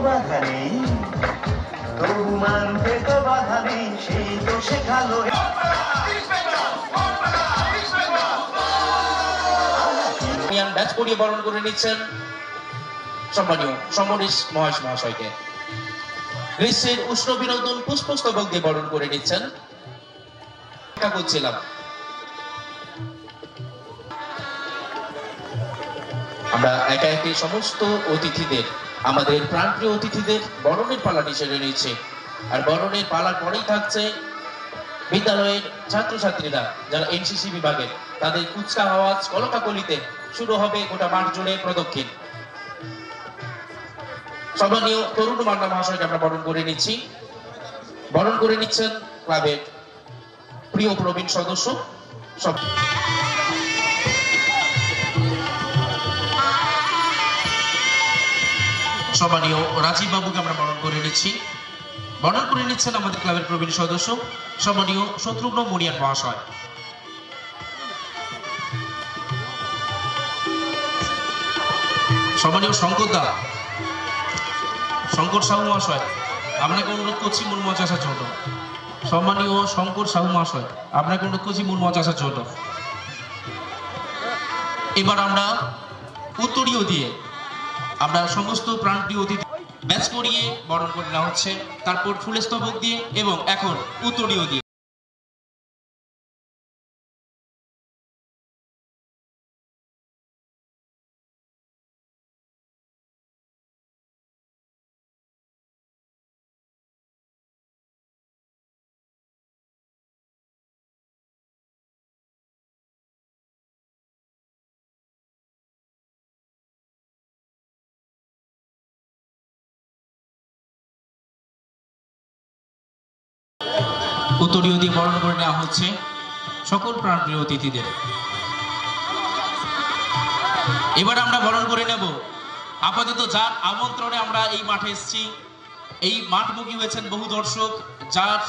বাধা নেই, তবু মানতে তো বাধা নেই, সেই তো শেখালো। ব্যাচ পরিয়ে বরণ করে নিচ্ছেন সম্মানীয় সমরেশ মহাশয়কে। গ্রীষ্মের উষ্ণ বিনোদন পুষ্পস্তবক দিয়ে বরণ করে নিচ্ছেন। বলছিলাম আমরা একা একে সমস্ত অতিথিদের, আমাদের প্রাণপ্রিয় অতিথিদের বরণের পালাটি সেরে নিচ্ছে। আর বরণের পালার পরেই থাকছে বিদ্যালয়ের ছাত্রছাত্রীরা যারা এনসিসি বিভাগের, তাদের কুচকা আওয়াজ কলকাকলিতে শুরু হবে গোটা মাঠ জুড়ে প্রদক্ষিণ। সম্মানীয় তরুণ মান্না মহাশয়কে আমরা বরণ করে নিচ্ছি। বরণ করে নিচ্ছেন ক্লাবের প্রিয় প্রবীণ সদস্য সম্মানীয় রাজীব বাবুকে আমরা বরণ করে নিচ্ছি। বরণ করে নিচ্ছেন আমাদের ক্লাবের প্রবীণ সদস্য সম্মানীয় শত্রুঘ্ন মুনিয়ান মহাশয়। সম্মানীয় শঙ্কর সাহু মহাশয়, আপনাকে অনুরোধ করছি মূল মঞ্চে আসার জন্য। সম্মানীয় শঙ্কর সাহু মহাশয়, আপনাকে অনুরোধ করছি মূল মঞ্চে আসার জন্য। এবার আমরা উত্তরীয় দিয়ে আমরা সমস্ত প্রাণপ্রিয় অতিথি ব্যাচ করিয়ে বরণ করে নেওয়া হচ্ছে, তারপর ফুলের স্তবক দিয়ে এবং এখন উত্তরীয় দিয়ে। উত্তরীয় দিয়ে বরণ করে নেওয়া হচ্ছে সকল প্রাণপ্রিয় অতিথিদের। এবার আমরা বরণ করে নেব আপাতত যার আমন্ত্রণে আমরা এই মাঠে এসেছি। এই মাঠমুখী হয়েছেন বহু দর্শক, যার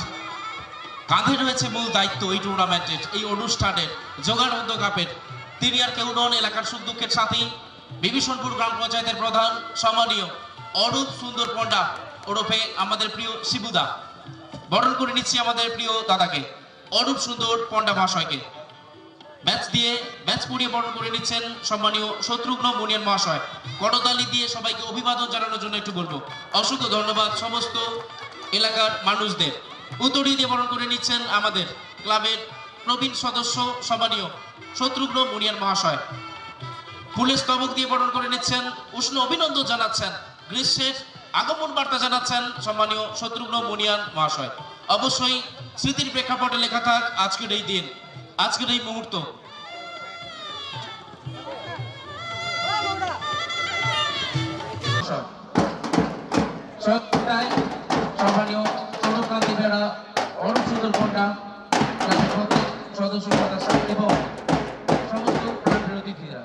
কাঁধে রয়েছে মূল দায়িত্ব এই টুর্নামেন্টের, এই অনুষ্ঠানের যোগানন্দ কাপের। তিনি আর কেউ নন, এলাকার সুখ দুঃখের সাথী, বিভীষণপুর গ্রাম পঞ্চায়েতের প্রধান সম্মানীয় অরূপ সুন্দর পণ্ডা ওরফে আমাদের প্রিয় শিবুদা। বরণ করে নিচ্ছি আমাদের প্রিয় দাদাকে, অরূপ সুন্দর পণ্ডা মহাশয়কে। ব্যাচ পরিয়ে বরণ করে নিচ্ছেন সম্মানীয় শত্রুঘ্ন মুনিয়ান মহাশয়। করতালি দিয়ে সবাইকে অভিবাদন জানানোর জন্য একটু বলবো। অসংখ্য ধন্যবাদ সমস্ত এলাকার মানুষদের। উত্তরীয় দিয়ে বরণ করে নিচ্ছেন আমাদের ক্লাবের প্রবীণ সদস্য সম্মানীয় শত্রুঘ্ন মুনিয়ান মহাশয়। ফুলের স্তবক দিয়ে বরণ করে নিচ্ছেন, উষ্ণ অভিনন্দন জানাচ্ছেন, গ্রীষ্মের আগমন বার্তা জানাচ্ছেন সম্মানীয় শত্রুঘ্ন মুনিয়ান মহাশয়। অবশ্যই স্মৃতির প্রেক্ষাপটে লেখা থাক আজকের এই দিন, আজকের এই মুহূর্ত। সম্মানীয় চন্দ্রকান্তি বেড়া, অরূপ সুন্দর পণ্ডা, সদস্য সদস্য এবং সমস্ত প্রাণপ্রিয় অতিথিরা।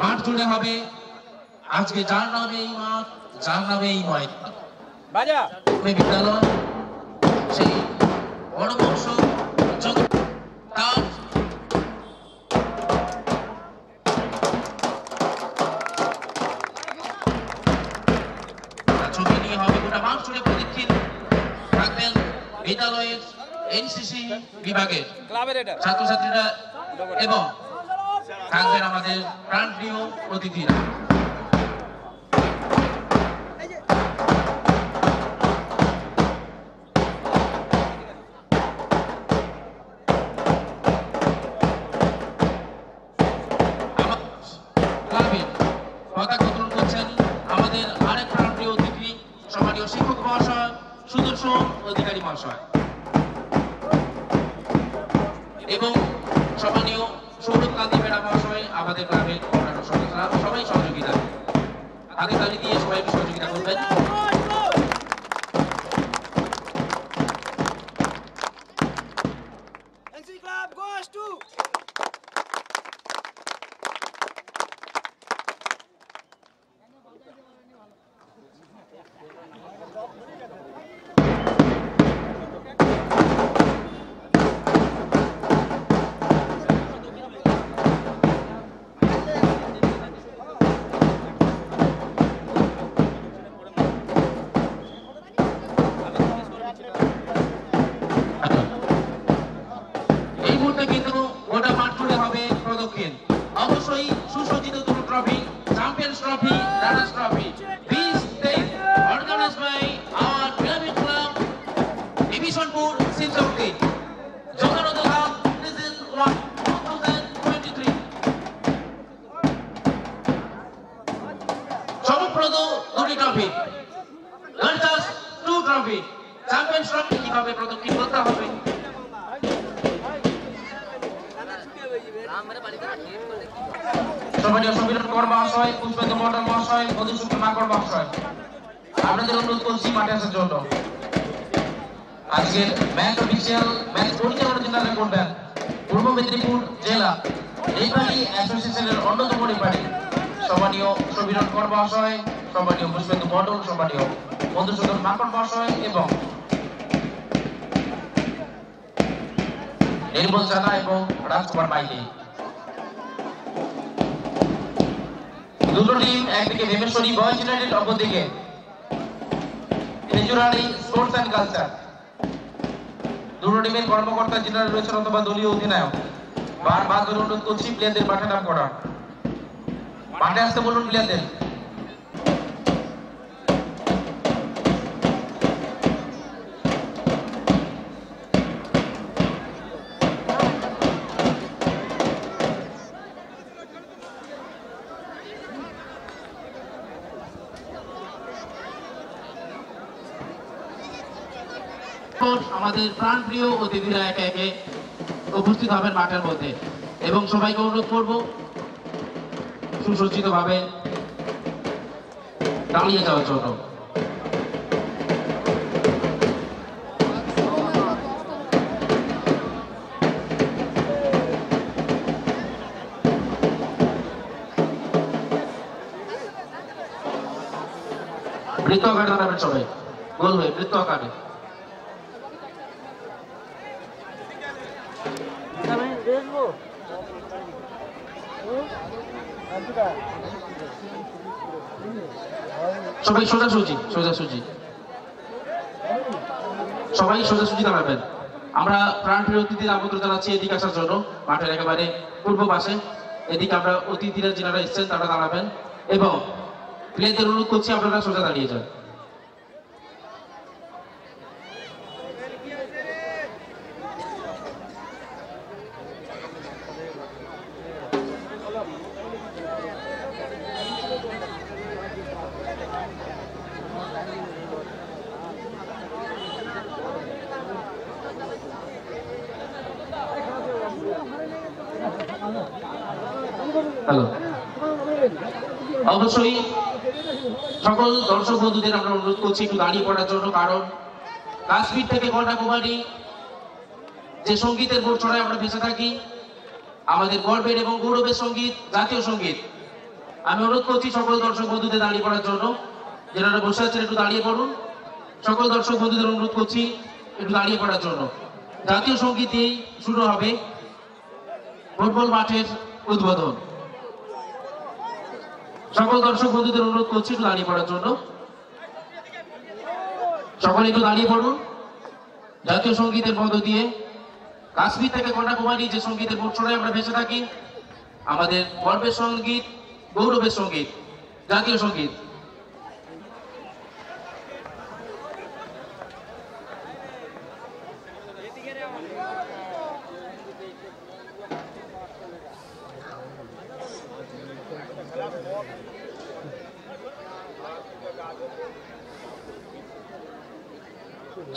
মাঠ জুড়ে হবে আজকে যার নামে এই মাঠ, যার নামে এই বিদ্যালয়, সেই বড় বংশ তার ছবি নিয়ে হবে গোটা মাঠ জুড়ে প্রদক্ষিণ। থাকবেন বিদ্যালয়ের এনসিসি বিভাগের ছাত্রছাত্রীরা এবং থাকবেন আমাদের প্রাণপ্রিয় অতিথিরা। পতাকা উত্তোলন করছেন আমাদের আরেক প্রাণপ্রিয় অতিথি সম্মানীয় শিক্ষক মহাশয় সুদর্শন অধিকারী মহাশয় এবং সম্মানীয় সৌরভকান্তি বেড়া মহাশয়, আমাদের গ্রামের অন্যান্য সদস্যরা সবাই সহযোগিতা হাতে তালি দিয়ে সবাই সহযোগিতা করবেন। চমকপ্রদ দুটি ট্রফি, লাঞ্চার্স 2 ট্রফি, চ্যাম্পিয়ন্স ট্রফি কিভাবে প্রদক্ষিণ করতে হবে। সম্মানীয় সমীরণ কুমার মহাশয়, পুষ্পেন্দু মন্ডল মহাশয়, মধুসূদন মাকড় মহাশয়, আপনাদের অনুরোধ করছি মাঠে আসার জন্য। আজকের ম্যাচ অফিসিয়াল ম্যাচ পরিচালনা করবেন পূর্ব মেদিনীপুর জেলা রেফারি অ্যাসোসিয়েশনের অন্যতম রেফারি সম্মানীয় সমীরণ কুমার মহাশয়, সম্মানীয় পুষ্পেন্দু মন্ডল, সম্মানীয় মধুসূদন মাকড় মহাশয় এবং নির্মল জানা এবং রাজকুমার মাইতি। দুটো টিম, একদিকে ভীমেশ্বরী বয়েজ ইউনাইটেড, অপরদিকে তেজুরালী স্পোর্টস অ্যান্ড কালচার। দুটো টিমের কর্মকর্তা জেনারেল রয়েছেন অথবা দলীয় অধিনায়ক। বারবার ধরে অনুরোধ করছি প্লেয়ারদের মাঠে নাম করা, মাঠে আসতে বলুন প্লেয়ারদের। আমাদের প্রাণপ্রিয় অতিথিরা একে একে উপস্থিত হবেন মাঠের মধ্যে এবং সবাইকে অনুরোধ করব সুসজ্জিত ভাবে দাঁড়িয়ে যাওয়ার জন্য। বৃত্ত আকারে দাঁড়াবেন সবাই, গোল হয়ে বৃত্ত আকারে। সবাই সোজাসুজি সোজাসুজি সবাই সোজাসুজি দাঁড়াবেন। আমরা প্রাণপ্রিয় অতিথির আমন্ত্রণ জানাচ্ছি এদিকে আসার জন্য। মাঠের একেবারে পূর্ব পাশে এদিকে আমরা অতিথিরা যারা এসছেন তারা দাঁড়াবেন এবং প্লেয়ারদের অনুরোধ করছি আপনারা সোজা দাঁড়িয়ে যান। হ্যালো, অবশ্যই সকল দর্শক বন্ধুদের আমরা অনুরোধ করছি একটু দাঁড়িয়ে পড়ার জন্য, কারণ কাশ্মীর থেকে কন্যাকুমারী যে সঙ্গীতের বোর্ড ছড়ায় আমরা ভেসে থাকি, আমাদের গর্বের এবং গৌরবের সঙ্গীত জাতীয় সঙ্গীত। আমি অনুরোধ করছি সকল দর্শক বন্ধুদের দাঁড়িয়ে পড়ার জন্য। যারা বসে আছেন একটু দাঁড়িয়ে পড়ুন। সকল দর্শক বন্ধুদের অনুরোধ করছি একটু দাঁড়িয়ে পড়ার জন্য। জাতীয় সঙ্গীত দিয়েই শুরু হবে ফুটবল মাঠের উদ্বোধন। সকল দর্শক বন্ধুদের অনুরোধ করছি একটু দাঁড়িয়ে পড়ার জন্য। সকলে একটু দাঁড়িয়ে পড়ুন। জাতীয় সঙ্গীতের মধ্য দিয়ে কাশ্মীর থেকে কন্যাকুমারী যে সঙ্গীতের বোর্ড ছড়ায় আমরা ভেসে থাকি, আমাদের গর্বের সঙ্গীত, গৌরবের সঙ্গীত, জাতীয় সঙ্গীত।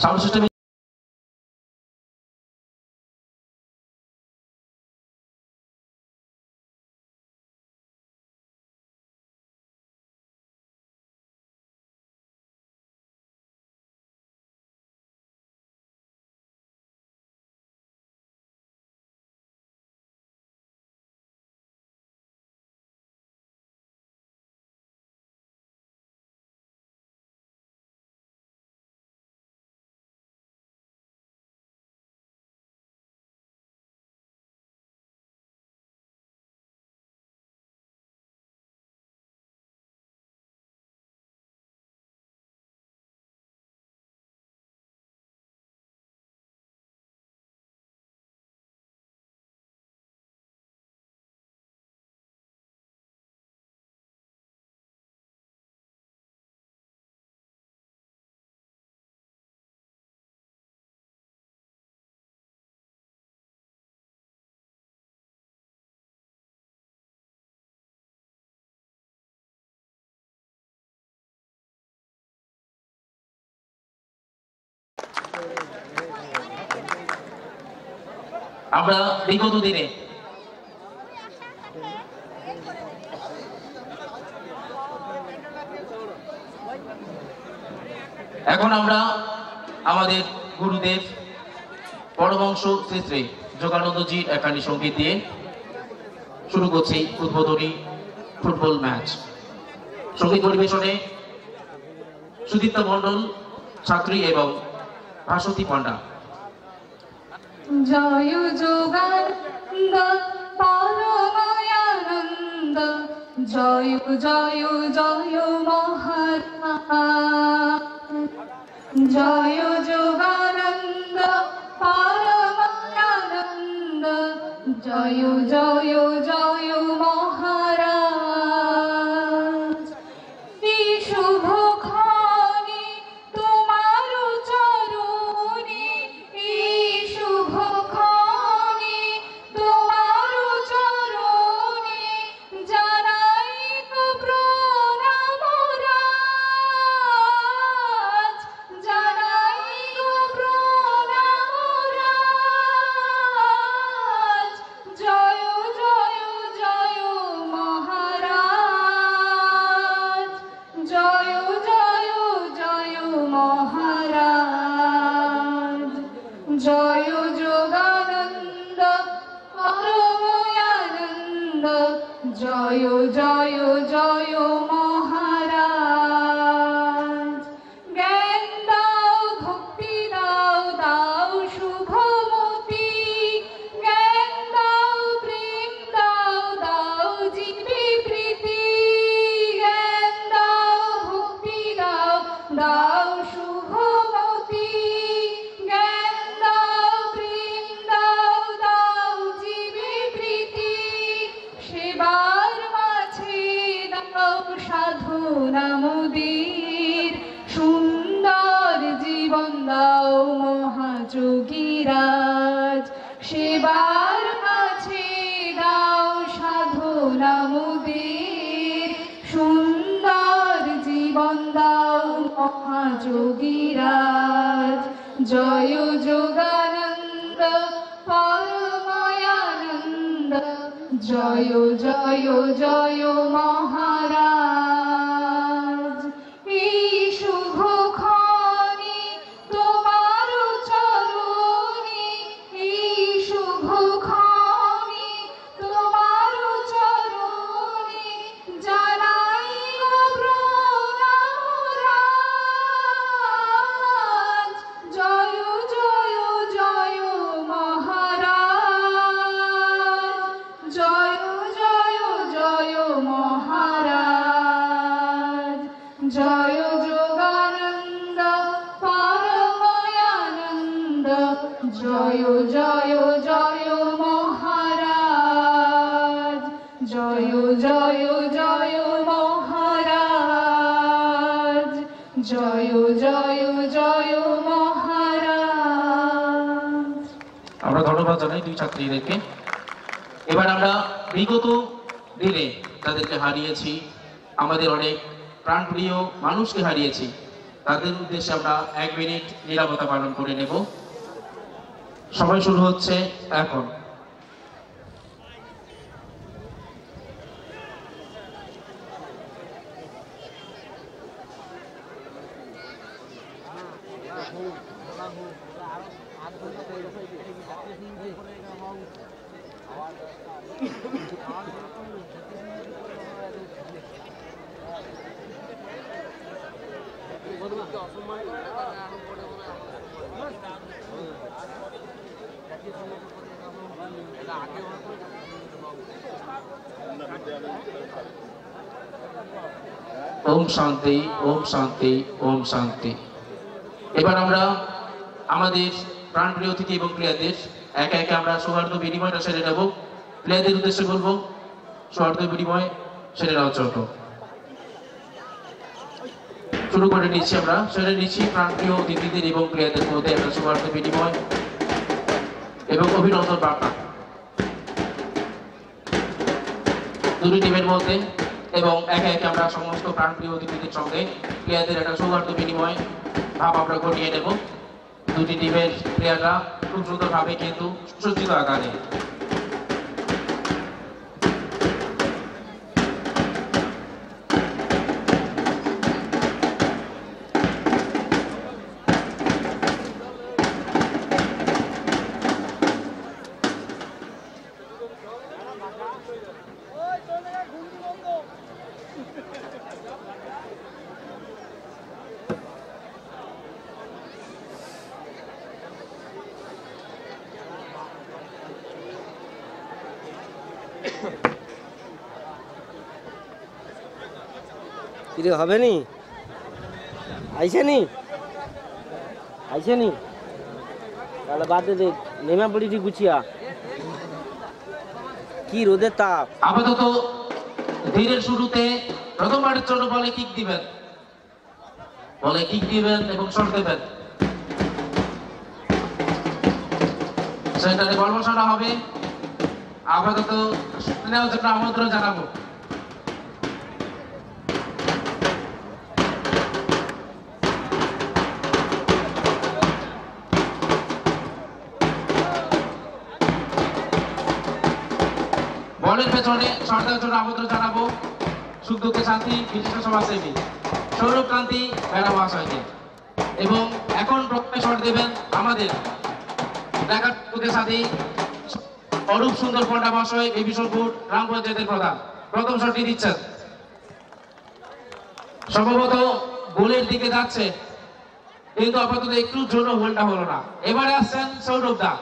সাউন্ড সিস্টেম আমরা বিগত দিনে এখন আমরা আমাদের গুরুদেব পরমহংস শ্রী শ্রী যোগানন্দজির একখানি সঙ্গীত দিয়ে শুরু করছি উদ্বোধনী ফুটবল ম্যাচ। সঙ্গীত পরিবেশনে সুদীপ্তা মণ্ডল, ছাত্রী এবং ভাস্বতী পণ্ডা। জয় যোগানন্দ পরমানন্দ, জয় জয় জয় মহারাজ, জয় যোগানন্দ পরমানন্দ, জয় জয় জয় মহারাজ। এই শুভক্ষণে তোমার চরণে, এই শুভক্ষণে তোমার চরণে জানাই গো প্রণাম রাজ, জানাই গো প্রণাম রাজ। জয় জয় জয় মহারাজ, জয় জয় জয় মহারাজ। জয় যোগানন্দ পরমানন্দ, জয় জয় জয় মহারাজ। জ্ঞান দাও, ভক্তি দাও, দাও শুভমতি, জ্ঞান দাও, প্রেম দাও, দাও জীবে প্রীতি, জ্ঞান দাও, ভক্তি দাও, দাও শুভমতি, জ্ঞান দাও, প্রেম দাও, দাও জীবে প্রীতি। সেবার মাঝে দাও সাধনা মোদের, সুন্দর জীবন দাও মহাযোগীরাজ। সেবার মাঝে দাও সাধনা মোদের, সুন্দর জীবন দাও মহাযোগীরাজ। জয় যোগানন্দ পরমানন্দ, জয় জয় জয় মহারাজ। এই শুভক্ষণে তোমার চরণে, এই শুভক্ষণে তোমার চরণে জানাই গো প্রণাম রাজ। জয় জয় জয় মহারাজ, জয় জয় জয় মহারাজ। জয় যোগানন্দ পরমানন্দ, জয় জয় জয় মহারাজ, জয় জয় জয় মহারাজ, জয় জয় জয় মহারাজ। আমরা ধন্যবাদ জানাই দুই ছাত্রীদেরকে। এবার আমরা বিগত দিনে তাদেরকে হারিয়েছি, আমাদের অনেক প্রাণপ্রিয় মানুষকে হারিয়েছি, তাদের উদ্দেশ্যে আমরা 1 মিনিট নীরবতা পালন করে নেব। সময় শুরু হচ্ছে এখন। ওম শান্তি, ওম শান্তি, ওম শান্তি। এবার আমরা আমাদের প্রাণপ্রিয় অতিথি এবং প্লেয়ারদের একে একে আমরা সৌহার্দ্য বিনিময়টা সেরে নেব। প্লেয়ারদের উদ্দেশ্যে বলবো সৌহার্দ্য বিনিময় সেরে নেওয়ার জন্য। শুরু করে নিচ্ছি, আমরা সেরে নিচ্ছি প্রাণপ্রিয় অতিথিদের এবং প্লেয়ারদের মধ্যে একটা সৌহার্দ্য বিনিময় এবং অভিনন্দন বার্তা দুটি টিমের মধ্যে, এবং একে একে আমরা সমস্ত প্রাণপ্রিয় অতিথিদের সঙ্গে প্লেয়ারদের একটা সৌহার্দ্য বিনিময় ভাব আমরা ঘটিয়ে নেব। দুটি টিমের প্লেয়াররা খুব সুন্দরভাবে কিন্তু সুসজ্জিত আকারে কিরে হবে নি আইছে নি তাহলে বাদে দে নেমে পড়ি গুছিয়া কি রোদের তাপ আপাতত ধীরের শুরুতে প্রথমবারের জন্য বলে কিক দিবেন এবং শট দেবেন সেন্টারে বল বসানো হবে আপাতত নেওয়ার জন্য আমন্ত্রণ জানাবো বলের পেছনে সরকারের জন্য আমন্ত্রণ জানাবো সুখ দুঃখে শান্তি বিশিষ্ট সমাজসেবী সৌরভ কান্তি ম্যাডাম মহাশয়কে এবং এখন প্রথমে শট দেবেন আমাদের ঢাকা দুঃখের সাথী অরূপ সুন্দর পণ্ডা মহাশয় এই বিশনপুর গ্রাম পঞ্চায়েতের প্রধান প্রথম শটটি দিচ্ছেন সম্ভবত গোলের দিকে যাচ্ছে কিন্তু আপাতত একটু জন্য হোলটা হলো না এবারে আসছেন সৌরভ দা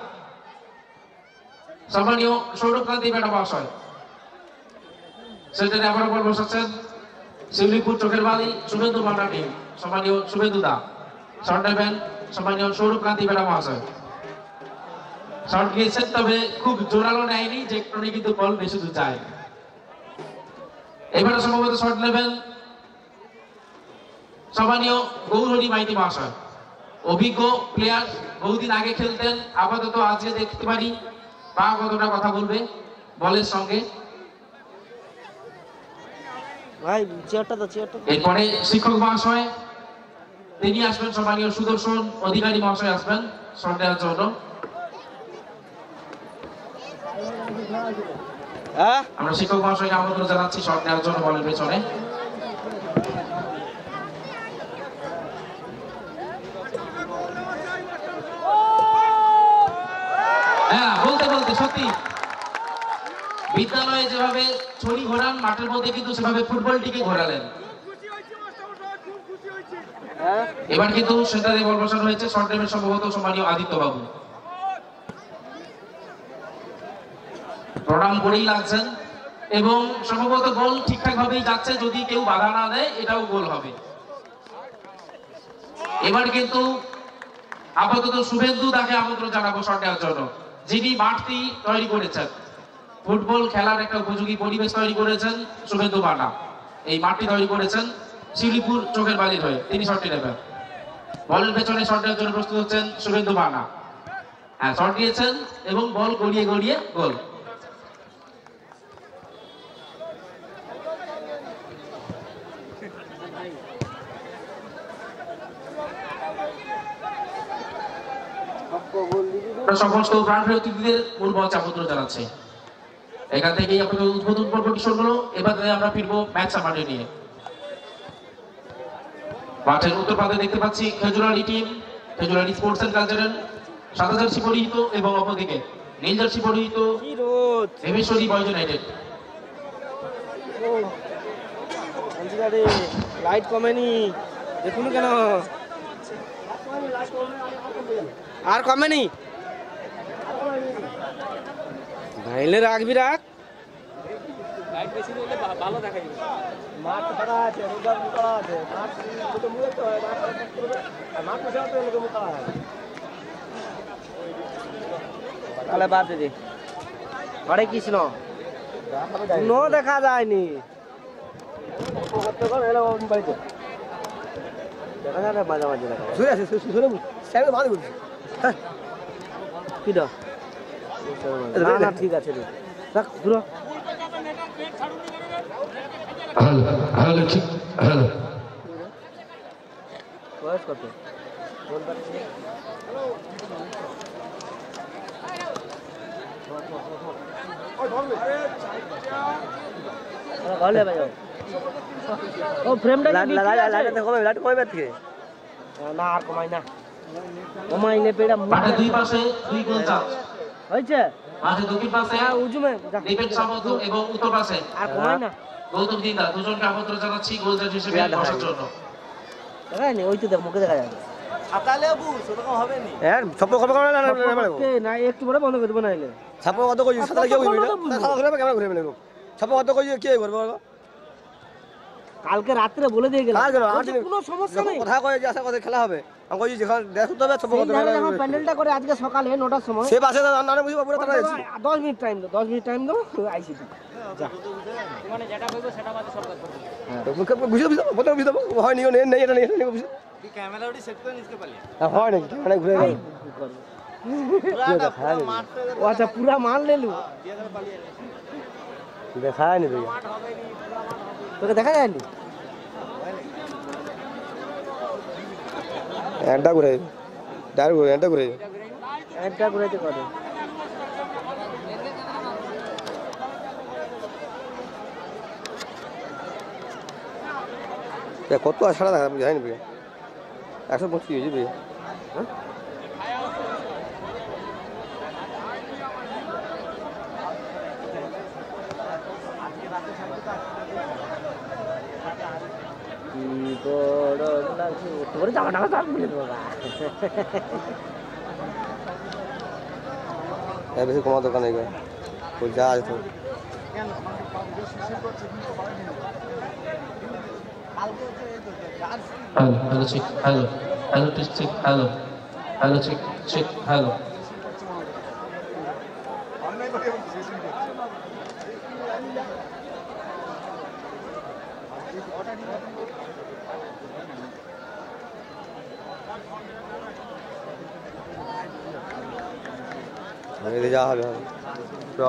সম্মানীয় সৌরভ কান্তি ম্যাডাম মহাশয় সেখানে আবার বল বসাচ্ছেন শিবলিপুর চোখের বালি শুভেন্দু মান্ডা টিম সম্মানীয় শুভেন্দু দা শট নেবেন সম্মানীয় সৌরভ কান্তি ম্যাডাম মহাশয় শট গিয়েছেন তবে খুব জোরালো নেয়নি যে কারণে কিন্তু বল বেশি দূর যায় এবারে সম্ভবত শট নেবেন সম্মানীয় গৌরহরি মাইতি মহাশয় অভিজ্ঞ প্লেয়ার বহুদিন আগে খেলতেন আপাতত আজকে দেখতে পারি পা কতটা কথা বলবে বলের সঙ্গে ভাই চেয়ারটা এরপরে শিক্ষক মহাশয় তিনি আসবেন সম্মানীয় সুদর্শন অধিকারী মহাশয় আসবেন শট দেওয়ার জন্য আমরা শিক্ষক মহাশয়কে আমন্ত্রণ জানাচ্ছি শট নেওয়ার জন্য বলের পেছনে হ্যাঁ বলতে সত্যি বিদ্যালয়ে যেভাবে ছড়ি ঘোরান মাঠের মধ্যে কিন্তু সেভাবে ফুটবলটিকে ঘোরালেন এবার কিন্তু সেন্টারে বল বসানো হয়েছে শর্ট টাইমের সম্ভবত সম্মানীয় আদিত্য বাবু প্রণাম করেই লাগছেন এবং সম্ভবত গোল ঠিকঠাক ভাবেই যাচ্ছে যদি কেউ বাধা না দেয় এটাও গোল হবে এবার কিন্তু আপাতত শুভেন্দু তাকে আমন্ত্রণ জানাবো শট নেওয়ার জন্য যিনি মাঠটি তৈরি করেছেন ফুটবল খেলার একটা উপযোগী পরিবেশ তৈরি করেছেন শুভেন্দু মান্ডা এই মাঠটি তৈরি করেছেন শিবলিপুর চোখের বালির হয়ে তিনি শটটি নেবেন বলের পেছনে শট নেওয়ার জন্য প্রস্তুত হচ্ছেন শুভেন্দু মান্ডা হ্যাঁ শট দিয়েছেন এবং বল গড়িয়ে গোল সমস্ত প্রাণপ্রিয় অতিথিদের মূল মঞ্চে আমন্ত্রণ জানাচ্ছি এখান থেকেই আপনাদের উদ্বোধন পর্বটি শুরু হলো এবার আমরা ফিরবো ম্যাচ সামারি নিয়ে মাঠের উত্তর প্রান্তে দেখতে পাচ্ছি খেজুরালি টিম খেজুরালি স্পোর্টস এন্ড কালচারাল সাদা জার্সি পরিহিত এবং অপরদিকে নীল জার্সি পরিহিত হেমেশ্বরী বয়েজ ইউনাইটেড লাইট কমেনি দেখুন কেন আর কমেনি ভাইলে রাখবি রাখ লাইট বেশি দিলে ভালো দেখা যাবে মাঠ ফাড়া আছে রোদার মুখা আছে মাঠ তো মুখে তো হয় মাঠ পোষা তো লোক মুখা হয় তাহলে বাদ দে হরে কৃষ্ণ নো দেখা যায়নি দেখা যায় না মাঝে মাঝে দেখা শুনে আছে শুনে স্যার ভালো বলছি কি দাও না ঠিক আছে রে রাখ দূর বয়স কত ভালো ভাই ও ফ্রেমটা লাইট দেখো লাইট কইবে থেকে না আর কমাই না কমাইলে পেড়া মাঠের দুই পাশে দুই গোল চাপ হইছে মাঠের দক্ষিণ পাশে উজুমে দীপেন সামন্ত এবং উত্তর পাশে আর কমাই না গৌতম দিন্দা দুজনকে আমন্ত্রণ জানাচ্ছি গোল জাজ হিসেবে বসার জন্য দেখা নেই ওই তো দেখ মুখে দেখা যাবে আতালে বাবু সেরকম হবে নি সব খবর করে না একটু বড় বন্ধ করে দেব নাইলে সাপ কত কই সাথে কি হইবে না খাওয়া করে কেমন ঘুরে মেলে সাপ কত কই কি করবে কালকে রাতে বলে দিয়ে গেলাম কাল গেল কোনো সমস্যা নেই কথা কই যে আশা কথা খেলা হবে আমি কই যেখানে দেখো তবে সব কত এখন প্যান্ডেলটা করে আজকে সকালে 9টার সময় সে পাশে না বুঝবা পুরো তারা আছে 10 মিনিট টাইম দাও 10 মিনিট টাইম দাও আইছি যা মানে যেটা কইবো সেটা বাদে সব কাজ করব বুঝে বুঝে বলতে বুঝে হয় নিও নেই এটা নেই বুঝে কি ক্যামেরা ওটি সেট করে নিতে পারলি হয় নাকি মানে ঘুরে গেল পুরা মারতে ও আচ্ছা পুরা মাল লেলু দেখায় নি তুই তোকে দেখা যায়নি এন্টা ঘুরে ডাইরেক্ট ঘুরে এন্টা ঘুরে একটা ঘুরাইতে করে কত আশা দেখা আমি জানি না 125 হয়ে যাবে হ্যাঁ বড় লাগছে তোর জামা টাকা সব খুলে দেবো বেশি কমা দোকান নেই ওই যা আছে তো hello check hello hello check hello hello check check hello এই যা হবে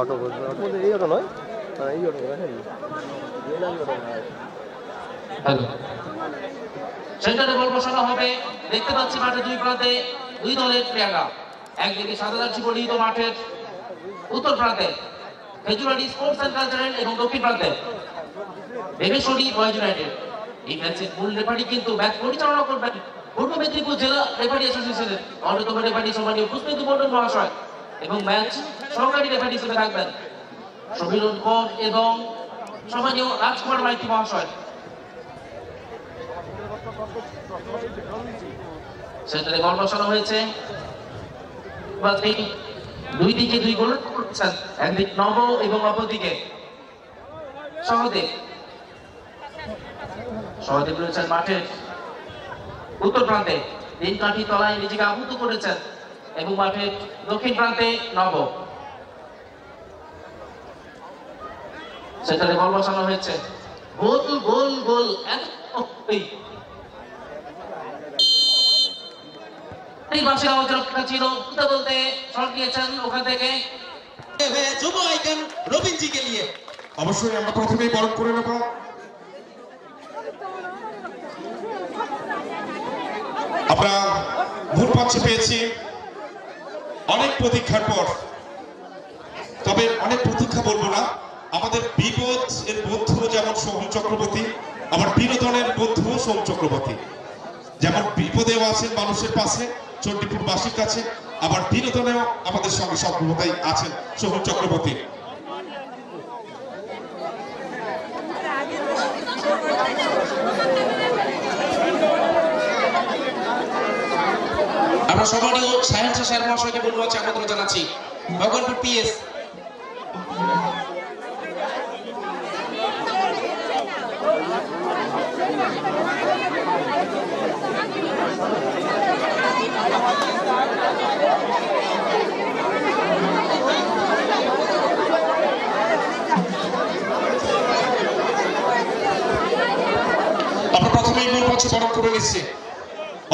অটো বলতে এই অটো নয় এই অটো হ্যালো সেন্টারে বল বসানো হবে দেখতে পাচ্ছি মাঠে দুই প্রান্তে দুই দলের প্লেয়াররা একদিকে সাদা জার্সি পরিহিত মাঠের উত্তর প্রান্তে ফেজুরালি স্পোর্টস এন্ড কালচারাল এবং দক্ষিণ প্রান্তে দেবেশ্বরী বয়েজ ইউনাইটেড এই ম্যাচের মূল রেফারি কিন্তু ম্যাচ পরিচালনা করবেন পূর্ব মেদিনীপুর জেলা রেফারি অ্যাসোসিয়েশনের অন্যতম রেফারি সম্মানীয় পুষ্পেন্দু মণ্ডল মহাশয় এবং ম্যাচ সহকারী রেফারি হিসেবে থাকবেন সমীরণ কর এবং সম্মানীয় রাজকুমার মাইতি মহাশয় সেন্টারে বল বসানো হয়েছে দুই দিকে দুই গোল করছেন একদিক নব এবং অপরদিকে সহদেব সহদেব রয়েছেন মাঠের উত্তর প্রান্তে তিন কাঠি তলায় নিজেকে আহুত করেছেন এবং মাঠের দক্ষিণ প্রান্তে নব সেন্টারে বল বসানো হয়েছে গোল গোল গোল বাসের আওয়াজ রক্ষা ছিল কথা বলতে শট নিয়েছেন ওখান থেকে যুব আইকন রবিন জি কে লিয়ে অবশ্যই আমরা প্রথমেই বরণ করে নেব আমরা ভোট পাচ্ছে পেয়েছি অনেক প্রতীক্ষার পর তবে অনেক প্রতীক্ষা বলবো না আমাদের বিপদ এর বন্ধু যেমন সোহম চক্রবর্তী আবার বিনোদনের বন্ধু সোহম চক্রবর্তী যেমন বিপদেও আছেন মানুষের পাশে চণ্ডীপুরবাসীর কাছে আবার বিনোদনেও আমাদের সঙ্গে সর্বদাই আছেন সোহম চক্রবর্তী আমরা সম্মানীয় সায়েন্স স্যার মহাশয়কে বলবো আছে আমন্ত্রণ জানাচ্ছি ভগবানপুর পিএস আমরা প্রথমেই মূল মঞ্চ বরণ করে নিচ্ছি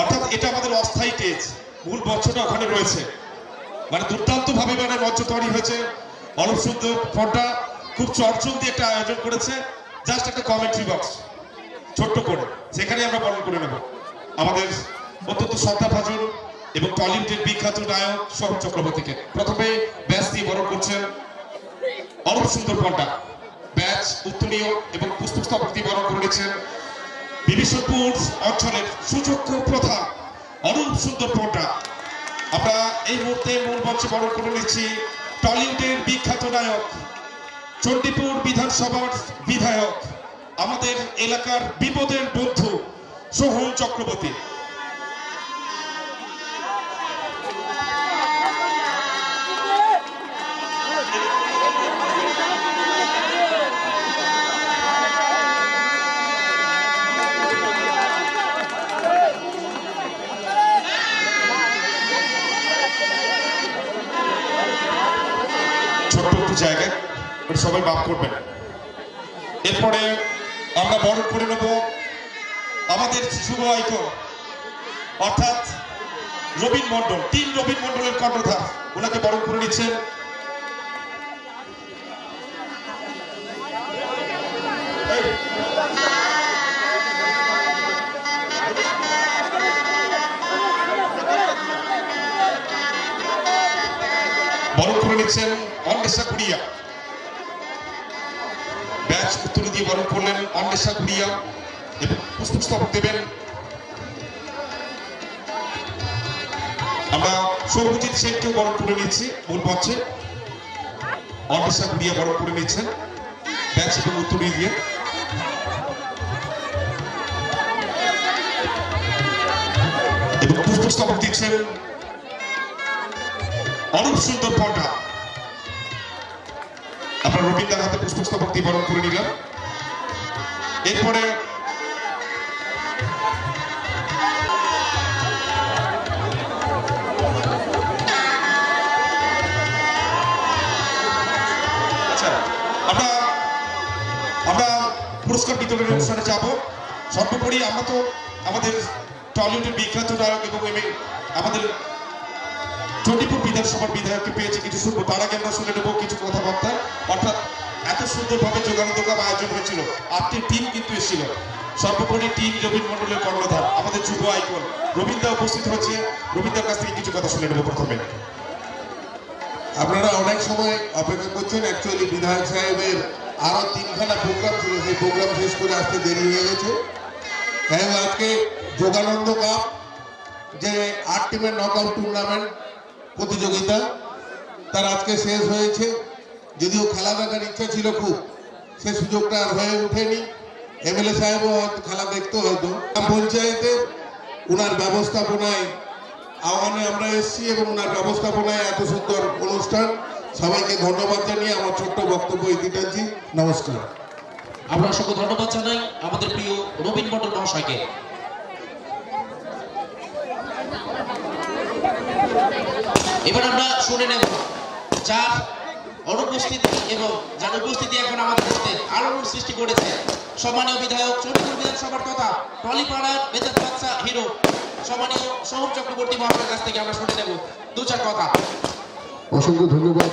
অর্থাৎ এটা আমাদের অস্থায়ী স্টেজ মূল মঞ্চটা ওখানে রয়েছে মানে দুর্দান্ত ভাবে মানে মঞ্চ তৈরি হয়েছে অরূপ সুন্দর ফোনটা খুব চটচল দিয়ে একটা আয়োজন করেছে জাস্ট একটা কমেন্ট্রি বক্স ছোট্ট করে সেখানে আমরা বরণ করে নেব আমাদের অত্যন্ত শ্রদ্ধাভাজন এবং টলিউডের বিখ্যাত নায়ক সোহম চক্রবর্তীকে। প্রথমে ব্যাচ দিয়ে বরণ করছেন অরূপ সুন্দর পণ্ডা, ব্যাচ উত্তরীয় এবং পুস্তক স্তবক দিয়ে বরণ করে নিচ্ছেন বিভীষণপুর অঞ্চলের সুযোগ্য প্রধান অরূপ সুন্দর পণ্ডা। আমরা এই মুহূর্তে মূল মঞ্চে বরণ করে নিচ্ছি টলিউডের বিখ্যাত নায়ক, চণ্ডীপুর বিধানসভার বিধায়ক, আমাদের এলাকার বিপদের বন্ধু সোহম চক্রবর্তী। ছোট্ট একটু জায়গায় সবাই মাফ করবেন। এরপরে আমরা বরণ করে নেব আমাদের শুভ আইকন অর্থাৎ রবীন মণ্ডল, টিম রবীন মণ্ডলের কর্ণধার, ওনাকে বরণ করে নিচ্ছেন অন্বেষা গুড়িয়া। ব্যাচ উত্তর দিয়ে বরণ করলেন অন্বেষা গুড়িয়া এবং পুস্তক স্তবক দেবেন আমরা সৌরজিৎ সেনকেও বরণ করে নিচ্ছি মূল মঞ্চে। অন্বেষা গুড়িয়া বরণ করে নিচ্ছেন ব্যাচ এবং উত্তর দিয়ে। এবং পুস্তক স্তবক দিচ্ছেন অরূপ সুন্দর পণ্ডা। আমরা রবীন্দ্র হাতে পুস্তক স্তবক দিয়ে বরণ করে নিলাম। এরপরে আমরা পুরস্কার বিতরণের অনুষ্ঠানে যাব। সর্বোপরি আমরা তো আমাদের টলিউডের বিখ্যাত নায়ক এবং আমাদের চণ্ডীপুর বিধানসভার বিধায়ককে পেয়েছে, কিছু শুনবো। তার আগে আমরা শুনে নেবো কিছু কথাবার্তা। অর্থাৎ এত সুন্দরভাবে যোগানন্দ কাপ আয়োজন হয়েছিল, আটটি টিম কিন্তু এসেছিল। সর্বোপরি টিম রবীন মণ্ডলের কর্ণধার আমাদের যুব আইকন রবীন্দ্র উপস্থিত হচ্ছে। রবীন্দ্রের কাছ থেকে কিছু কথা শুনে নেবো। প্রথমে আপনারা অনেক সময় অপেক্ষা করছেন, অ্যাকচুয়ালি বিধায়ক সাহেবের আরো 3খানা প্রোগ্রাম ছিল, সেই প্রোগ্রাম শেষ করে আসতে দেরি হয়ে গেছে। তাই আজকে যোগানন্দ কাপ যে 8 টিমের নকআউট টুর্নামেন্ট প্রতিযোগিতা তার আজকে শেষ হয়েছে। যদিও খেলা দেখার ইচ্ছা ছিল খুব, সে সুযোগটা আর হয়ে ওঠেনি। এমএলএ সাহেবও হয়তো খেলা দেখতো, হয়তো পঞ্চায়েতে ওনার ব্যবস্থাপনায় আহ্বানে আমরা এসেছি এবং ওনার ব্যবস্থাপনায় এত সুন্দর অনুষ্ঠান। সবাইকে ধন্যবাদ জানিয়ে আমার ছোট্ট বক্তব্য ইতি টানছি। নমস্কার। আমরা সকল ধন্যবাদ জানাই আমাদের প্রিয় রবীন মণ্ডল মহাশয়কে। এবার আমরা শুনে নেব যার অনুপস্থিতি এবং যার উপস্থিতি এখন আমাদের দেশে আলোড়ন সৃষ্টি করেছে সম্মানীয় বিধায়ক, চণ্ডীপুর বিধানসভার তথা টলিপাড়ার মেজাজ বাদশা হিরো সম্মানীয় সোহম চক্রবর্তী মহাশয়ের কাছ থেকে আমরা শুনে নেব 2-4 কথা। অসংখ্য ধন্যবাদ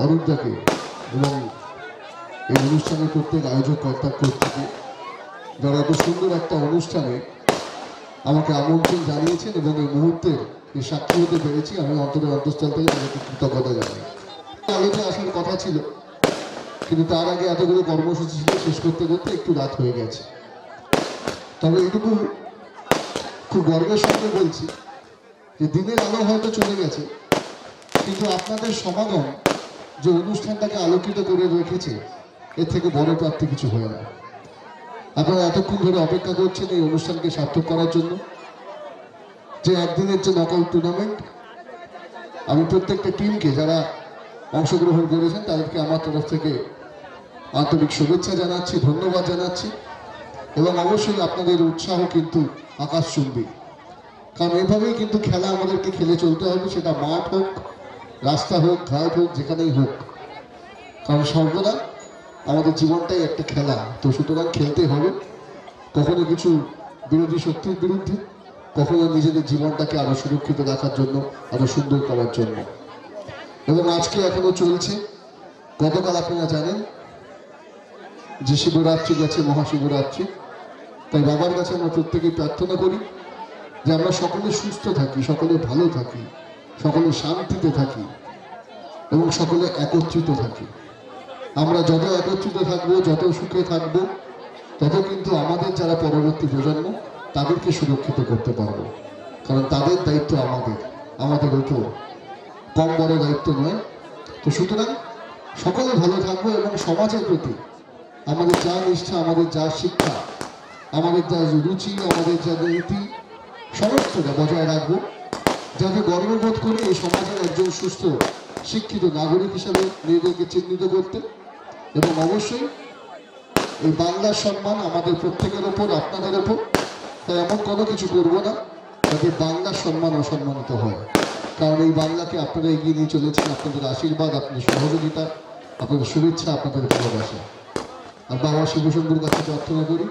অরূপদাকে এবং এই অনুষ্ঠানের প্রত্যেক আয়োজক কর্তাকে, যারা এত সুন্দর একটা অনুষ্ঠানে আমাকে আমন্ত্রণ জানিয়েছেন এবং এই মুহূর্তে সাক্ষী হতে পেরেছি। আমি অন্তরের অন্তঃস্থল থেকে তাদেরকে কৃতজ্ঞতা জানাই। আলোতে আসার কথা ছিল, কিন্তু তার আগে এতগুলো কর্মসূচি ছিল, শেষ করতে করতে একটু রাত হয়ে গেছে। তবে এটুকু খুব গর্বের সঙ্গে বলছি যে দিনের আলো হয়তো চলে গেছে, কিন্তু আপনাদের সমাগম যে অনুষ্ঠানটাকে আলোকিত করে রেখেছে, এর থেকে বড় প্রাপ্তি কিছু হয় না। আপনারা এতক্ষণ ধরে অপেক্ষা করছেন এই অনুষ্ঠানকে সার্থক করার জন্য। যে একদিনের যে নকআউট টুর্নামেন্ট, আমি প্রত্যেকটা টিমকে যারা অংশগ্রহণ করেছেন তাদেরকে আমার তরফ থেকে আন্তরিক শুভেচ্ছা জানাচ্ছি, ধন্যবাদ জানাচ্ছি। এবং অবশ্যই আপনাদের উৎসাহ কিন্তু আকাশচুম্বী, কারণ এভাবেই কিন্তু খেলা আমাদেরকে খেলে চলতে হবে, সেটা মাঠ হোক, রাস্তা হোক, ঘাট হোক, যেখানেই হোক। কারণ সর্বদা আমাদের জীবনটাই একটা খেলা, তো সুতরাং খেলতে হবে, কখনো কিছু বিরোধী শক্তির বিরুদ্ধে, কখনো নিজেদের জীবনটাকে আরো সুরক্ষিত রাখার জন্য, আরো সুন্দর করার জন্য। এবং আজকে এখনো চলছে। গতকাল আপনারা জানেন যে শিবরাত্রি গেছে, মহাশিবরাত্রি। তাই বাবার কাছে আমরা প্রত্যেকেই প্রার্থনা করি যে আমরা সকলে সুস্থ থাকি, সকলে ভালো থাকি, সকলে শান্তিতে থাকি এবং সকলে একত্রিত থাকি। আমরা যত একত্রিত থাকবো, যত সুখে থাকবো, তত কিন্তু আমাদের যারা পরবর্তী প্রজন্ম তাদেরকে সুরক্ষিত করতে পারবো। কারণ তাদের দায়িত্ব আমাদের উপর, কম বড় দায়িত্ব নয়। তো সুতরাং সকলে ভালো থাকবো এবং সমাজের প্রতি আমাদের যা নিষ্ঠা, আমাদের যা শিক্ষা, আমাদের যা রুচি, আমাদের যা নীতি, সমস্তটা বজায় রাখবো, যাতে গর্ববোধ করে এই সমাজের একজন সুস্থ শিক্ষিত নাগরিক হিসাবে নিজেদেরকে চিহ্নিত করতে। এবং অবশ্যই এই বাংলার সম্মান আমাদের প্রত্যেকের ওপর, আপনাদের ওপর। তাই এমন কোনো কিছু করবো না যাতে বাংলার সম্মান অসম্মানিত হয়। কারণ এই বাংলাকে আপনারা এগিয়ে নিয়ে চলেছেন, আপনাদের আশীর্বাদ, আপনাদের সহযোগিতা, আপনাদের শুভেচ্ছা, আপনাদের ভালোবাসা। আর বাবা শিবশম্ভুর কাছে প্রার্থনা করি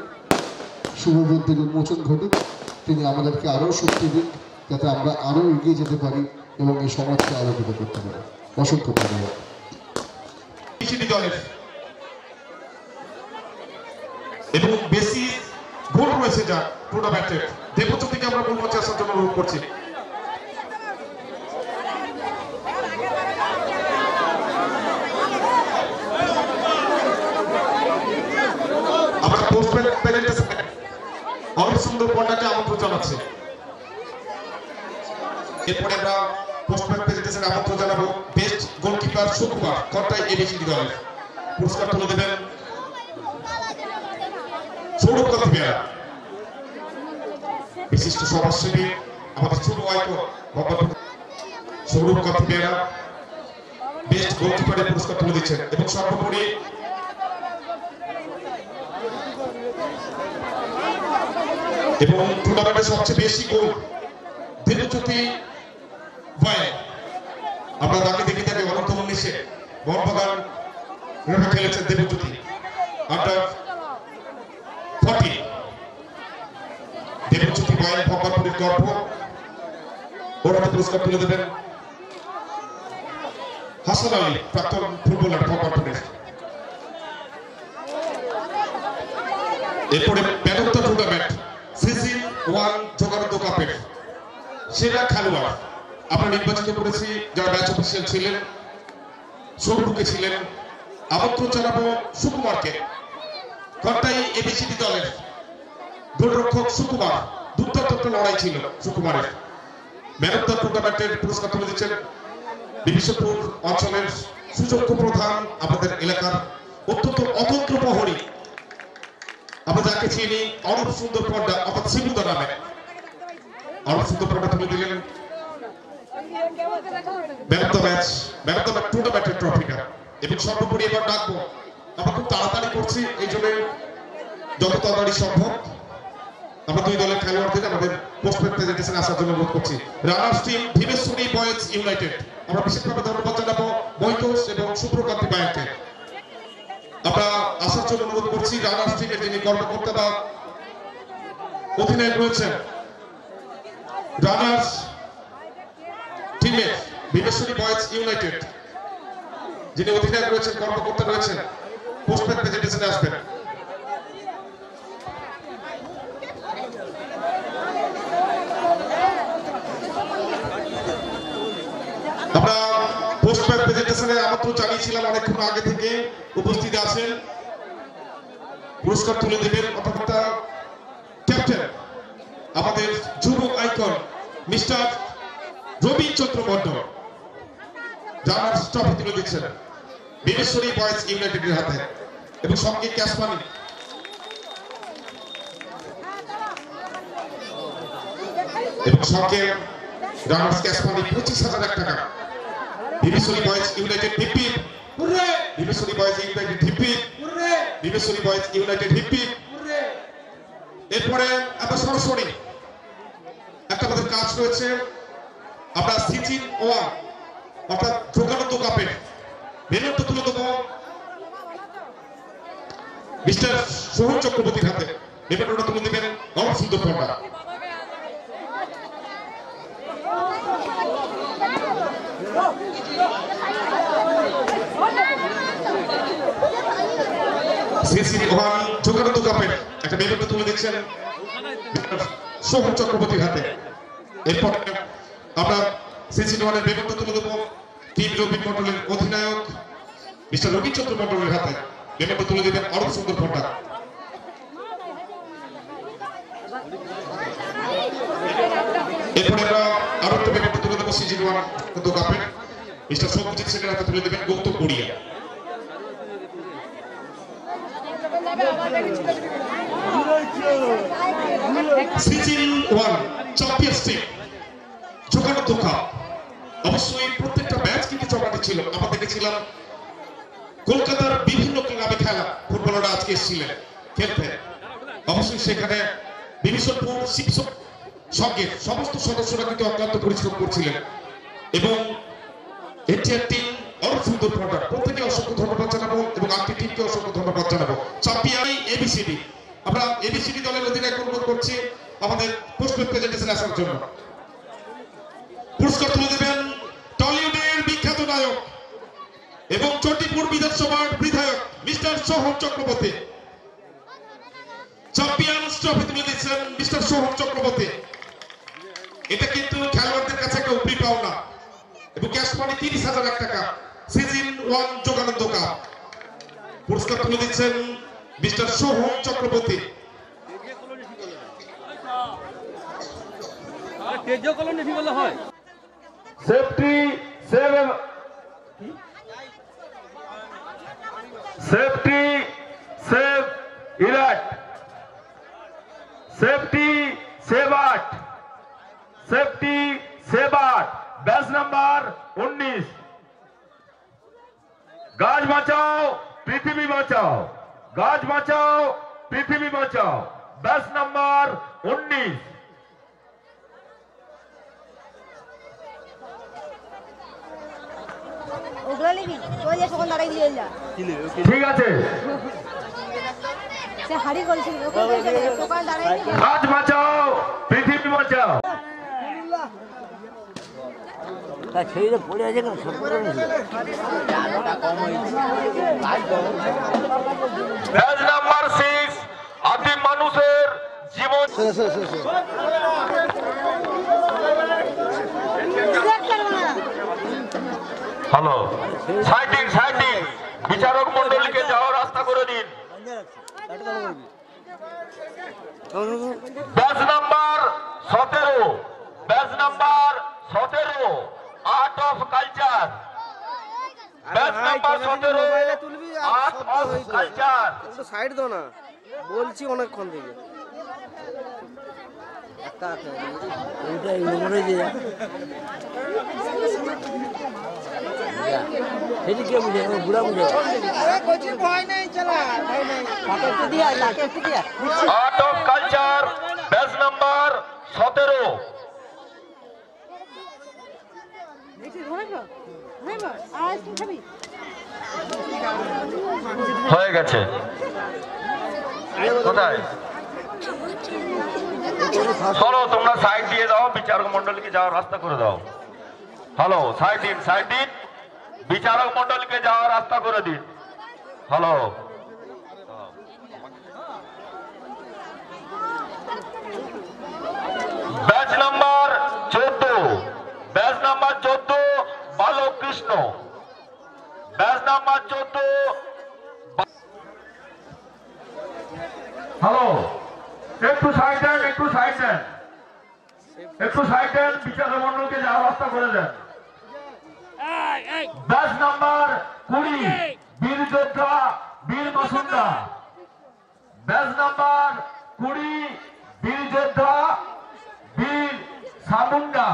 শুভ বুদ্ধির উন্মোচন ঘটুক, তিনি আমাদেরকে আরও শক্তি দিন যাতে আমরা আরও এগিয়ে যেতে পারি এবং এই সমাজকে আলোকিত করতে পারি। অসংখ্য ধন্যবাদ। এবং বেশি গোল রয়েছে যা টুর্নামেন্টে, দেবচর থেকে আমরা গোল মঞ্চে আসার জন্য অনুরোধ করছি। আমরা পোস্টম্যান প্রেজেন্টেশনে অনেক সুন্দর পর্দাকে আমন্ত্রণ জানাচ্ছি। এরপরে আমরা পোস্টম্যান প্রেজেন্টেশনে আমন্ত্রণ জানাবো বেস্ট গোলকিপার সুকুমার কর্তায় এবিসিডি দলের। পুরস্কার তুলে দেবেন সৌরভ কাতিবেরা, বিশিষ্ট সমাজসেবী, আমাদের ছোট আইকন সৌরভ কাতিবেরা বেস্ট গোলকিপারের পুরস্কার তুলে দিচ্ছেন। এবং সর্বোপরি এবং টুর্নামেন্টে সবচেয়ে বেশি গোল দেবজ্যোতি ভয়, আমরা তাকে দেখে থাকি অনন্ত 19-এ মোহনবাগান খেলেছেন দেবজ্যোতি আন্ডার 40। দেবজ্যোতি ভয় ভগবানপুরের গর্ব, ওর পুরস্কার তুলে দেবেন হাসান আলী, প্রাক্তন ফুটবলার ভগবানপুরের। এরপরে man of the tournament season 1 জোগাড় কাপের সেরা খেলোয়াড় আমরা নির্বাচিত করেছি যারা ম্যাচ অফিসিয়াল ছিলেন, সৌরভকে ছিলেন। আমন্ত্রণ জানাবো সুকুমারকে, কর্তাই এবিসিডি দলের গোলরক্ষক সুকুমার। দুর্দান্ত লড়াই ছিল সুকুমারের। ম্যান অফ দ্য টুর্নামেন্টের পুরস্কার তুলে দিচ্ছেন বিবিসপুর অঞ্চলের সুযোগ্য প্রধান, আমাদের এলাকার অত্যন্ত অতন্ত্র প্রহরী, আমরা যাকে চিনি অরূপ সুন্দর পর্দা অর্থাৎ শিবুদা নামে। অরূপ সুন্দর পর্দা তুলে দিলেন man of the match, man of the টুর্নামেন্টের ট্রফিটা। এবং সর্বোপরি এবার ডাকবো, আমরা খুব তাড়াতাড়ি করছি, এই জন্য যত তাড়াতাড়ি সম্ভব আমরা দুই দলের খেলোয়াড়দের আমাদের পোস্টম্যান প্রেজেন্টেশনে আসার জন্য অনুরোধ করছি। Runners team Bhimeshwari boys United, আমরা বিশেষভাবে ধন্যবাদ জানাবো মহিতোষ এবং সুপ্রকান্তি বায়ানকে। আমরা আসার জন্য অনুরোধ করছি রানার্স টিমের যিনি কর্মকর্তা বা অধিনায়ক রয়েছেন, রানার্স টিমের ভীমেশ্বরী বয়েজ ইউনাইটেড যিনি অধিনায়ক রয়েছেন, কর্মকর্তা রয়েছেন, পোস্টম্যান প্রেজেন্টেশনে আসবেন। আমরা পোস্টম্যান প্রেজেন্টেশনে আমন্ত্রণ জানিয়েছিলাম অনেকক্ষণ আগে থেকে, উপস্থিত আছেন। পুরস্কার তুলে দেবেন অথবা ক্যাপ্টেন আমাদের যুব আইকন মিস্টার রবিচন্দ্র মন্ডল, যার ট্রফি তুলে দিচ্ছেন ভীমেশ্বরী বয়েজ ইউনাইটেডের হাতে। এবং সঙ্গে ক্যাশ মানি, এবং সঙ্গে রানার্স ক্যাশ মানি 25,000 টাকা। ভীমেশ্বরী বয়েজ ইউনাইটেড হিপি, ভীমেশ্বরী বয়েজ ইউনাইটেড হিপি, ভীমেশ্বরী বয়েজ ইউনাইটেড হিপি। এরপরে আমরা সরাসরি একটা আমাদের কাজ রয়েছে, আমরা সিজন 1 অর্থাৎ যোগানন্দ কাপের মেডেল তুলে দেবো মিস্টার সোহন চক্রবর্তীর হাতে। মেডেলটা তুলে দেবেন অরূপ সুন্দর পর্দা। সিজন 1 যোগানন্দ কাপের একটা মেডেলটা তুলে দিচ্ছেন সোহম চক্রবর্তীর হাতে। এরপর আমরা সিসি1-এর বেবন্ত তুলে দেবো টিম রবি মন্ডলের অধিনায়ক মিস্টার রবিচন্দ্র মন্ডলের হাতে। বেবন্ত তুলে দেবেন অরূপ সুন্দর পণ্ডা। এরপরে আমরা আরো একটা বেবন্ত তুলে দেবো সিজন1 কাপের মিস্টার সত্যজিৎ সেনের হাতে তুলে দেবেন গৌতম গড়িয়া। সিজন1 চ্যাম্পিয়নশিপ জোগাড় দোকান। অবশ্যই প্রত্যেকটা ম্যাচ কিন্তু জমাটি ছিল। আমরা দেখেছিলাম কলকাতার বিভিন্ন ক্লাবে খেলা ফুটবলাররা আজকে এসেছিলেন খেলতে। অবশ্যই সেখানে বিভীষণপুর শিবসক সঙ্গে সমস্ত সদস্যরা কিন্তু অক্লান্ত পরিশ্রম করছিলেন এবং এনটিআর টিম অরূপ সুন্দর পণ্ডা প্রত্যেকে অসংখ্য ধন্যবাদ জানাবো এবং আর্থিক টিমকে অসংখ্য ধন্যবাদ জানাবো। চ্যাম্পিয়ন এবিসিডি আমরা এবিসিডি দলের অধিনায়ক অনুরোধ করছি আমাদের পোস্ট প্রেজেন্টেশন আসার জন্য। পুরস্কার তুলে দেবেন টলিউডের বিখ্যাত নায়ক এবং চণ্ডীপুর বিধানসভার বিধায়ক mister Soham Chakraborty. Champions trophy তুলে দিচ্ছেন মিস্টার সোহম চক্রবর্তী। এটা কিন্তু খেলোয়াড়দের কাছে একটা উপরি পাওনা এবং ক্যাশ মানি 30,000 টাকা। সিজন1 যোগানন্দ কাপ পুরস্কার তুলে দিচ্ছেন mister Soham Chakraborty. Safety save safety save ইরাট safety save 8 safety save 8 batch number 19। গাছ বাঁচাও পৃথিবী বাঁচাও, গাছ বাঁচাও পৃথিবী বাঁচাও, ব্যাচ নাম্বার 19। ঠিক আছে, গাছ বাঁচাও পৃথিবী বাঁচাও। ব্যাচ নাম্বার 6 আদিম মানুষের জীবন। হ্যালো, সাইটিং সাইটিং বিচারক মন্ডলীকে যাওয়ার রাস্তা করে দিন। Batch number 17 batch number 17 art of culture. Batch number 17 art of culture. একটু সাইড দাও না, বলছি অনেকক্ষণ থেকে। Art of culture batch number 17। হয়ে গেছে কোথায়? চলো তোমরা সাইড দিয়ে দাও, বিচারক মন্ডলীকে যাওয়ার রাস্তা করে দাও। হ্যালো, সাইড দিন সাইড দিন, বিচারক মন্ডলীকে যাওয়ার রাস্তা করে দিন। Hello, batch number 14 batch number 14 Balak Krishna. Batch number 14। Hello, একটু সাইড দেন, একটু সাইড দেন, একটু সাইড দেন, বিচারক মন্ডলকে যাওয়ার রাস্তা করে দেন। ব্যাচ নাম্বার 20 বীর যোদ্ধা বীর মাসুন্দা। ব্যাচ নাম্বার 20 বীর যোদ্ধা বীর সামুন্ডা।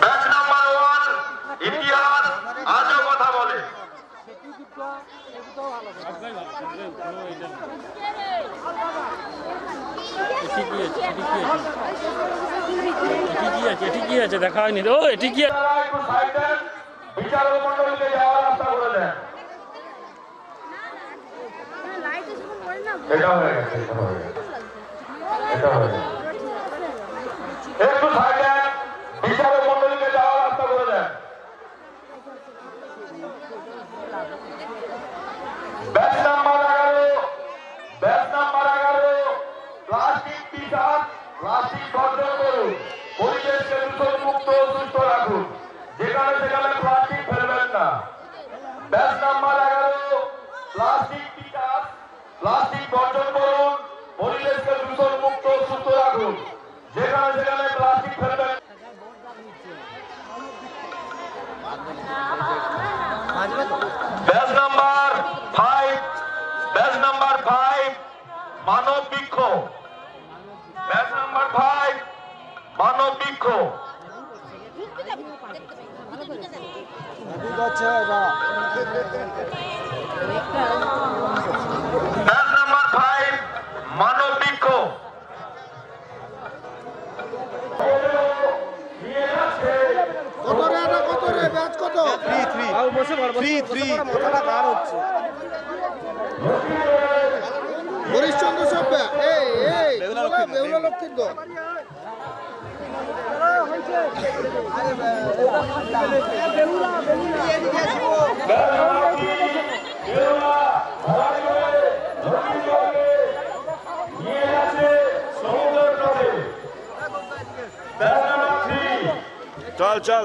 ব্যাচ নাম্বার 1 ইতিহাস আজও কথা বলে। ঠিকই আছে, দেখা হয়নি। ও এটি কি বিচারক মন্ডলীকে যাওয়ার রাস্তা করে দেন। এটা হয়ে গেছে, এটা হয়ে গেছে, এটা হয়ে গেছে। একটু সাইড দেন, বিচারক মন্ডলীকে যাওয়ার সুস্থ রাখুন, যেখানে সেখানে প্লাস্টিক ফেলবেন না। ব্যাচ নাম্বার 11 প্লাস্টিক বিকাশ, প্লাস্টিক বর্জন করুন, পরিবেশকে দূষণ মুক্ত সুস্থ রাখুন, যেখানে সেখানে প্লাস্টিক ফেলবেন। ব্যাচ নাম্বার 5, ব্যাচ নাম্বার 5 মানব বৃক্ষ, ব্যাচ নাম্বার 5 মানব বৃক্ষ। ব্যাচ নাম্বার 5 মানব বৃক্ষ। হরিশ্চন্দ্র সভ্যা বেহুলা লক্ষ্মীর দল চল চল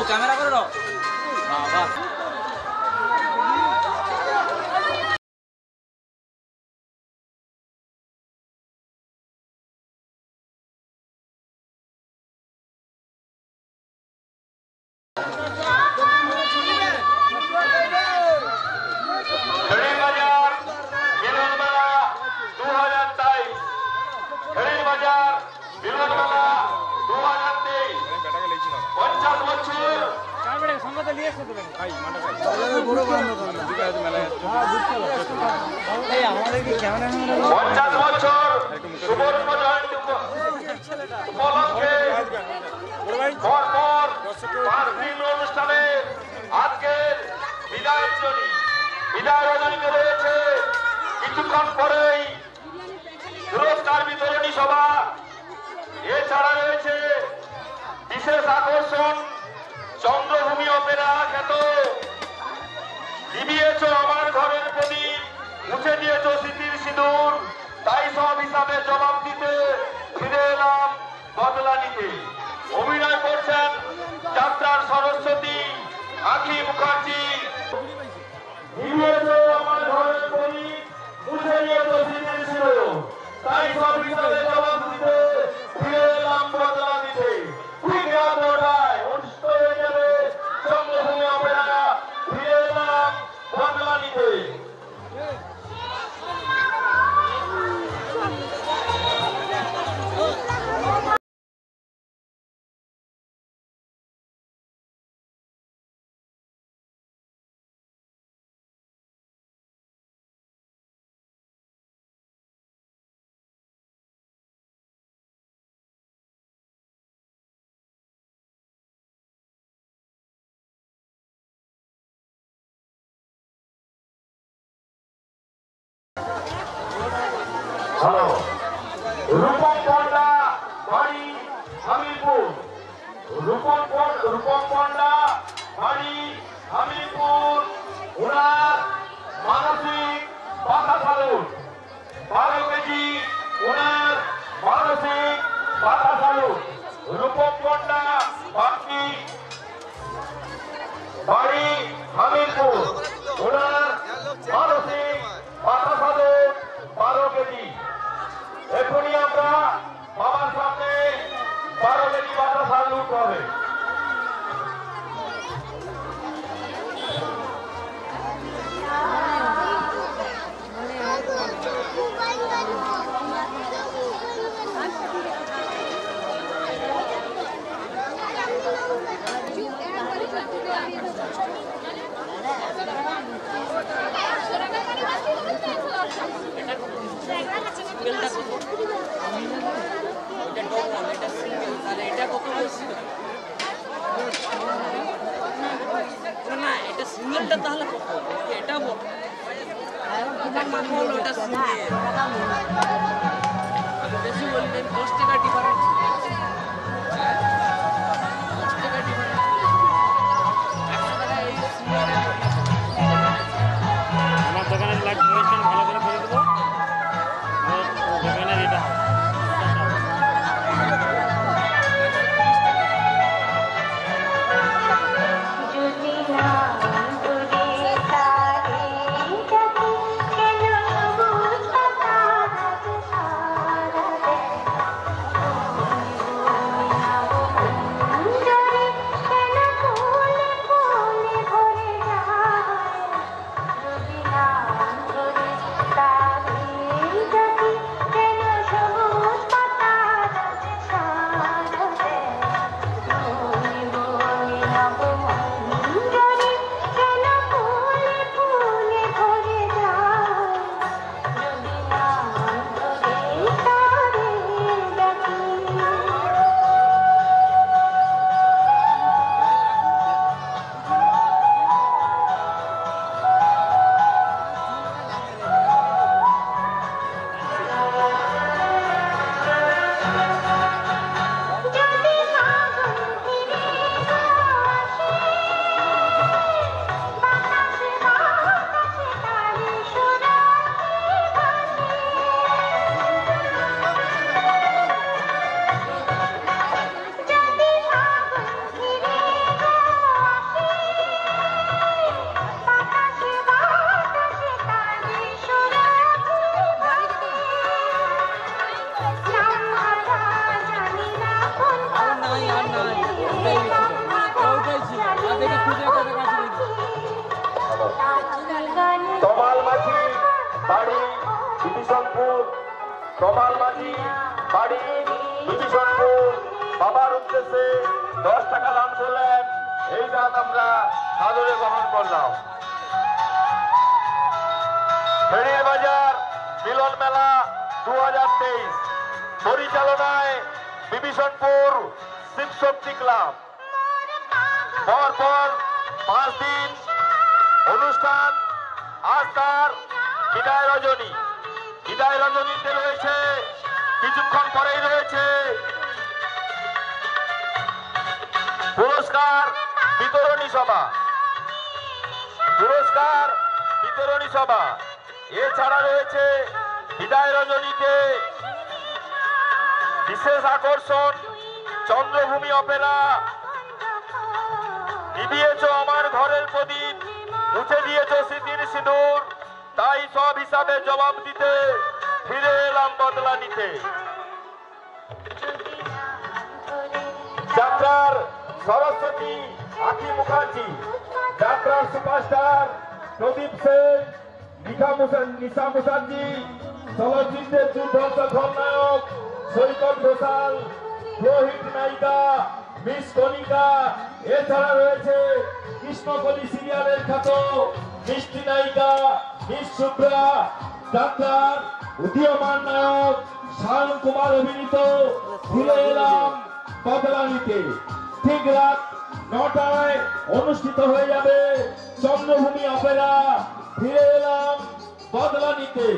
ক্যামেরা করে দাও বাবা। অনুষ্ঠানে আজকের বিদায় রজনীতে রয়েছে কিছুক্ষণ পরেই পুরস্কার বিতরণী সভা। এছাড়া রয়েছে বিশেষ আকর্ষণ চন্দ্রভূমি অপেরা খ্যাত নিভিয়েছ আমার ঘরের প্রদীপ, মুছে দিয়েছ স্মৃতির সিঁদুর, তাই সব হিসাবে জবাব দিতে ফিরে এলাম বদলা নিতে। অভিনয় করছেন যাত্রার সরস্বতী আঁখি মুখার্জি। নিভিয়েছ আমার ঘরের প্রদীপ, মুছে দিয়েছ স্মৃতির সিঁদুর, তাই সব হিসাবে জবাব দিতে ফিরে এলাম বদলা নিতে। ঠিক রাত 9টায় অনুষ্ঠিত হয়ে যাবে চন্দ্রভূমি অপেরা। ফিরে এলাম বদলা নিতে। হ্যালো, রূপম পণ্ডা বাড়ি হামিরপুর, রূপম পণ্ডা বাড়ি হামিরপুর, ওনার মানসিক পাতা সালুট 12 কেজি, ওনার মানসিক পাতা সালুট। রূপম পণ্ডা বাড়ি হামিরপুর, ওনার মানসিক পাতা সালুট 12 কেজি। এখনই আমরা বাবার সামনে 12 কেজি পাতা সালুট হবে। এটা সিঙ্গেলটা তাহলে কত? এটা বল, এটা সিঙ্গেল বেশি বললেন 10 তমাল মাঝি বাড়ি বিভীষণপুর, তমাল মাঝি বাড়ি বিভীষণপুর বাবার উদ্দেশ্যে 10 টাকা দান করলেন। এই দান আমরা সাদরে গ্রহণ করলাম। ফেরির বাজার মিলন মেলা 2023 পরিচালনায় বিভীষণপুর শিবশক্তি ক্লাব। পরপর 5 দিন অনুষ্ঠান। আজ তার বিদায় রজনী। বিদায় রজনীতে রয়েছে কিছুক্ষণ পরেই রয়েছে পুরস্কার বিতরণী সভা। পুরস্কার বিতরণী সভা এছাড়া রয়েছে বিদায় রজনীতে বিশেষ আকর্ষণ চন্দ্রভূমি অপেরা। নিভিয়েছ আমার ঘরের প্রদীপ, মুছে দিয়েছ স্মৃতির সিঁদুর, তাই সব হিসাবে জবাব দিতে ফিরে এলাম বদলা নিতে। যাত্রার সরস্বতী আখি মুখার্জি, যাত্রার সুপারস্টার প্রদীপ সেন, নিশা মুখার্জি, চলচ্চিত্রের যুদ্ধ খলনায়ক সৈকত ঘোষাল, রোহিত নায়িকা মিস কণিকা। এছাড়া রয়েছে কৃষ্ণকলি সিরিয়ালের খ্যাত মিষ্টি নায়িকা মিস শুভ্রা। যাত্রার উদীয়মান নায়ক শায়ন কুমার অভিনীত ফিরে এলাম বদলা নিতে। ঠিক রাত 9টায় অনুষ্ঠিত হয়ে যাবে চন্দ্রভূমি অপেরা ফিরে এলাম বদলা নিতে।